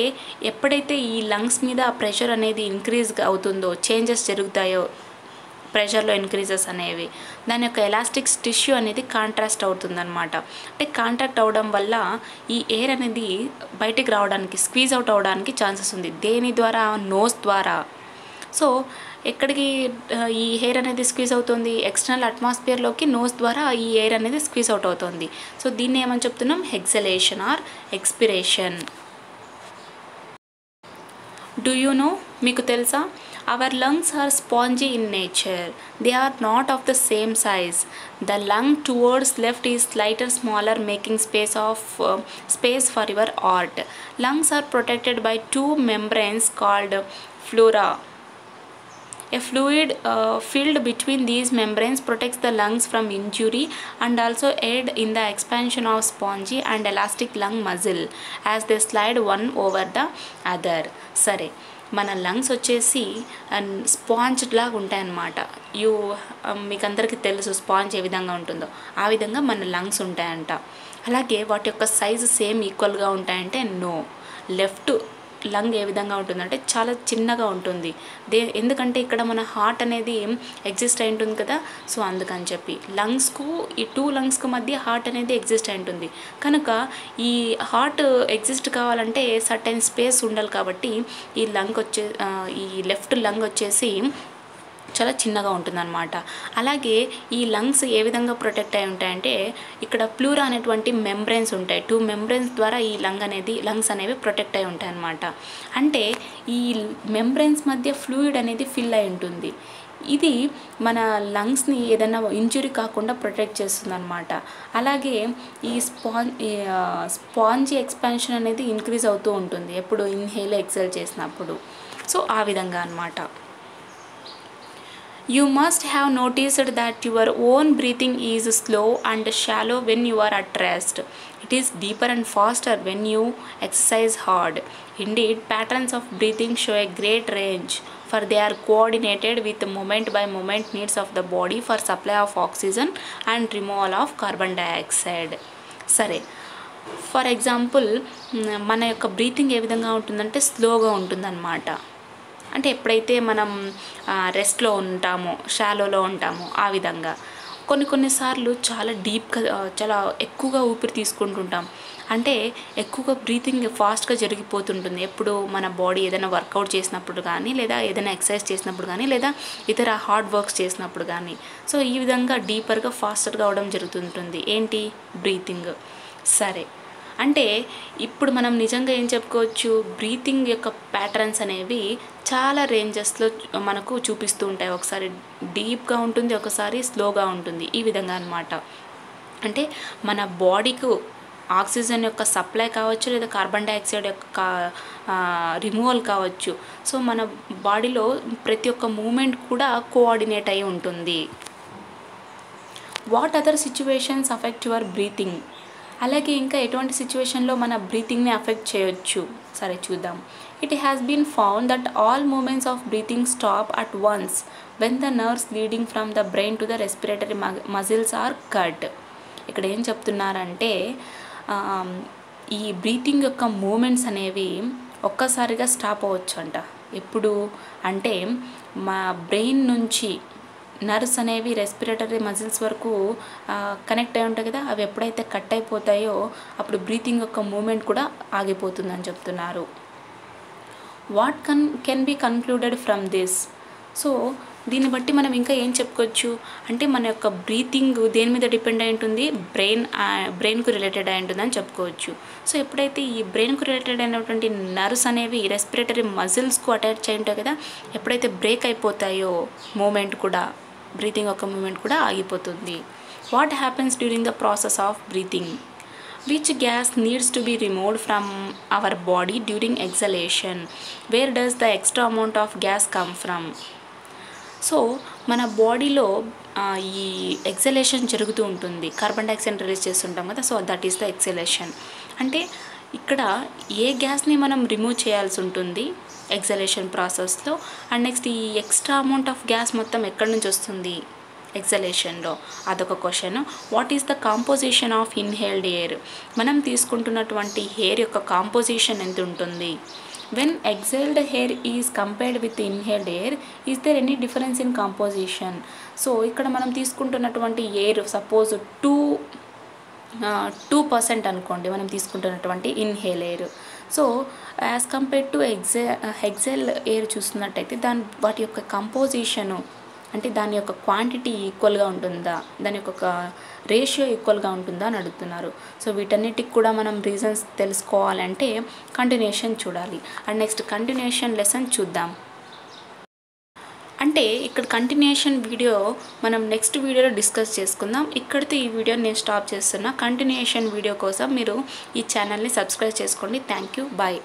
ఎప్పుడైతే ఈ లంగ్స్ మీద ప్రెషర్ అనేది ఇంక్రీజ్ అవుతుందో, చేంజెస్ జరుగుతాయో, ప్రెషర్లో ఇంక్రీజెస్ అనేవి, దాని యొక్క ఎలాస్టిక్స్ టిష్యూ అనేది కాంట్రాస్ట్ అవుతుందన్నమాట. అంటే కాంట్రాక్ట్ అవడం వల్ల ఈ ఎయిర్ అనేది బయటికి రావడానికి, స్క్వీజ్ అవుట్ అవడానికి ఛాన్సెస్ ఉంది. దేని ద్వారా, నోస్ ద్వారా. సో ఎక్కడికి ఈ ఎయిర్ అనేది స్క్వీజ్ అవుతుంది, ఎక్స్టర్నల్ అట్మాస్ఫియర్లోకి నోస్ ద్వారా ఈ ఎయిర్ అనేది స్క్వీజ్ అవుట్ అవుతుంది. సో దీన్ని ఏమని చెప్తున్నాం, exhalation or expiration. Do you know, మీకు తెలుసా, our lungs are spongy in nature. They are not of the same size. The lung towards left is slighter smaller, making space for your art. Lungs are protected by two membranes called pleura. A fluid filled between these membranes protects the lungs from injury and also aid in the expansion of spongy and elastic lung muscle as they slide one over the other. సరే, మన lungs వచ్చేసి sponge లాగా ఉంటాయన్నమాట. మీకు అందరికీ తెలుసు sponge ఏ విధంగా ఉంటుందో, ఆ విధంగా మన లంగ్స్ ఉంటాయంట. అలాగే వాటి యొక్క సైజు సేమ్ ఈక్వల్గా ఉంటాయంటే నో. లెఫ్ట్ లంగ్ ఏ విధంగా ఉంటుందంటే చాలా చిన్నగా ఉంటుంది. ఎందుకంటే ఇక్కడ మన హార్ట్ అనేది ఎగ్జిస్ట్ అయి ఉంటుంది కదా. సో అందుకని చెప్పి లంగ్స్కు, ఈ టూ లంగ్స్కు మధ్య హార్ట్ అనేది ఎగ్జిస్ట్ అయి ఉంటుంది. కనుక ఈ హార్ట్ ఎగ్జిస్ట్ కావాలంటే సర్టెన్ స్పేస్ ఉండాలి. కాబట్టి ఈ లెఫ్ట్ లంగ్ వచ్చేసి చాలా చిన్నగా ఉంటుందన్నమాట. అలాగే ఈ లంగ్స్ ఏ విధంగా ప్రొటెక్ట్ అయి ఉంటాయంటే, ఇక్కడ ప్లూరా అనేటువంటి మెంబ్రెన్స్ ఉంటాయి. 2 మెంబ్రెన్స్ ద్వారా ఈ లంగ్స్ అనేవి ప్రొటెక్ట్ అయి ఉంటాయి అన్నమాట. అంటే ఈ మెంబ్రెన్స్ మధ్య ఫ్లూయిడ్ అనేది ఫిల్ అయి ఉంటుంది. ఇది మన లంగ్స్ని ఏదైనా ఇంజురీ కాకుండా ప్రొటెక్ట్ చేస్తుంది అనమాట. అలాగే ఈ స్పాంజీ ఎక్స్పాన్షన్ అనేది ఇంక్రీజ్ అవుతూ ఉంటుంది ఎప్పుడు ఇన్హేల్ ఎక్సెల్ చేసినప్పుడు. సో ఆ విధంగా అనమాట. You must have noticed that your own breathing is slow and shallow when you are at rest. It is deeper and faster when you exercise hard. Indeed, patterns of breathing show a great range, for they are coordinated with moment by moment needs of the body for supply of oxygen and removal of carbon dioxide. సరే, for example మన యొక్క breathing ఏ విధంగా ఉంటుందంటే స్లోగా ఉంటుందన్నమాట. అంటే ఎప్పుడైతే మనం రెస్ట్లో ఉంటామో, షాలోలో ఉంటామో ఆ విధంగా. కొన్నిసార్లు చాలా డీప్గా, చాలా ఎక్కువగా ఊపిరి తీసుకుంటుంటాం. అంటే ఎక్కువగా బ్రీతింగ్ ఫాస్ట్గా జరిగిపోతుంటుంది ఎప్పుడు మన బాడీ ఏదైనా వర్కౌట్ చేసినప్పుడు కానీ, లేదా ఏదైనా ఎక్సర్సైజ్ చేసినప్పుడు కానీ, లేదా ఇతర హార్డ్ వర్క్స్ చేసినప్పుడు కానీ. సో ఈ విధంగా డీపర్గా, ఫాస్టర్గా అవడం జరుగుతుంటుంది ఏంటి, బ్రీతింగ్. సరే, అంటే ఇప్పుడు మనం నిజంగా ఏం చెప్పుకోవచ్చు, బ్రీతింగ్ యొక్క ప్యాటర్న్స్ అనేవి చాలా రేంజెస్లో మనకు చూపిస్తూ ఉంటాయి. ఒకసారి డీప్గా ఉంటుంది, ఒకసారి స్లోగా ఉంటుంది. ఈ విధంగా అన్నమాట. అంటే మన బాడీకు ఆక్సిజన్ యొక్క సప్లై కావచ్చు, లేదా కార్బన్ డైఆక్సైడ్ యొక్క రిమూవల్ కావచ్చు. సో మన బాడీలో ప్రతి ఒక్క మూమెంట్ కూడా కోఆర్డినేట్ అయి ఉంటుంది. What other situations affect your breathing? అలాగే ఇంకా ఎటువంటి సిచ్యువేషన్లో మన బ్రీతింగ్ని అఫెక్ట్ చేయొచ్చు? సరే చూద్దాం. It has been found that all movements of breathing stop at once when the nerves leading from the brain to the respiratory muscles are cut. ఇక్కడ ఏం చెప్తున్నారంటే, ఈ బ్రీతింగ్ యొక్క మూమెంట్స్ అనేవి ఒక్కసారిగా స్టాప్ అవ్వచ్చు అంట. ఎప్పుడు అంటే మా బ్రెయిన్ నుంచి నర్వ్స్ అనేవి రెస్పిరేటరీ మజిల్స్ వరకు కనెక్ట్ అయి ఉంటాయి కదా, అవి ఎప్పుడైతే కట్ అయిపోతాయో అప్పుడు బ్రీతింగ్ యొక్క మూమెంట్ కూడా ఆగిపోతుందని చెప్తున్నారు. What can be concluded from this? So దీన్ని బట్టి మనం ఇంకా ఏం చెప్పుకోవచ్చు అంటే, మన యొక్క బ్రీతింగ్ దేని మీద డిపెండ్ అయి ఉంటుంది, బ్రెయిన్కు రిలేటెడ్ అయి ఉంటుందని చెప్పుకోవచ్చు. సో ఎప్పుడైతే ఈ బ్రెయిన్కు రిలేటెడ్ అయినటువంటి నర్వ్స్ అనేవి రెస్పిరేటరీ మజిల్స్కు అటాచ్ అయి ఉంటాయి కదా, ఎప్పుడైతే బ్రేక్ అయిపోతాయో మూమెంట్ కూడా, బ్రీతింగ్ యొక్క మూమెంట్ కూడా ఆగిపోతుంది. What happens during the process of breathing? Which gas needs to be removed from our body during exhalation? Where does the extra amount of gas come from? So మన బాడీలో ఈ exhalation జరుగుతూ ఉంటుంది. Carbon dioxide release చేస్తుంటాం కదా, so that is the exhalation. అంటే ఇక్కడ ఏ గ్యాస్ని మనం రిమూవ్ చేయాల్సి ఉంటుంది ఎక్సలేషన్ ప్రాసెస్లో, అండ్ నెక్స్ట్ ఈ ఎక్స్ట్రా అమౌంట్ ఆఫ్ గ్యాస్ మొత్తం ఎక్కడి నుంచి వస్తుంది ఎక్సలేషన్లో, అదొక question. What is the composition of inhaled air, మనం తీసుకుంటున్నటువంటి ఎయిర్ యొక్క కాంపోజిషన్ ఎంత ఉంటుంది. When exhaled air is compared with inhaled air, is there any difference in composition. So ఇక్కడ మనం తీసుకుంటున్నటువంటి ఎయిర్ సపోజ్ 2% అనుకోండి మనం తీసుకుంటున్నటువంటి inhale air. So as compared to exhale air చూస్తున్నట్టయితే వాటి యొక్క కంపోజిషను అంటే దాని యొక్క క్వాంటిటీ ఈక్వల్గా ఉంటుందా, దాని యొక్క రేషియో ఈక్వల్గా ఉంటుందా అని అడుగుతున్నారు. సో వీటన్నిటికి కూడా మనం రీజన్స్ తెలుసుకోవాలంటే కంటిన్యూషన్ చూడాలి. అండ్ నెక్స్ట్ కంటిన్యూషన్ లెసన్ చూద్దాం. అంటే ఇక్కడ కంటిన్యూషన్ వీడియో మనం నెక్స్ట్ వీడియోలో డిస్కస్ చేసుకుందాం. ఇక్కడితో ఈ వీడియోని నేను స్టాప్ చేస్తున్నా. కంటిన్యూషన్ వీడియో కోసం మీరు ఈ ఛానల్ని సబ్స్క్రైబ్ చేసుకోండి. Thank you, bye.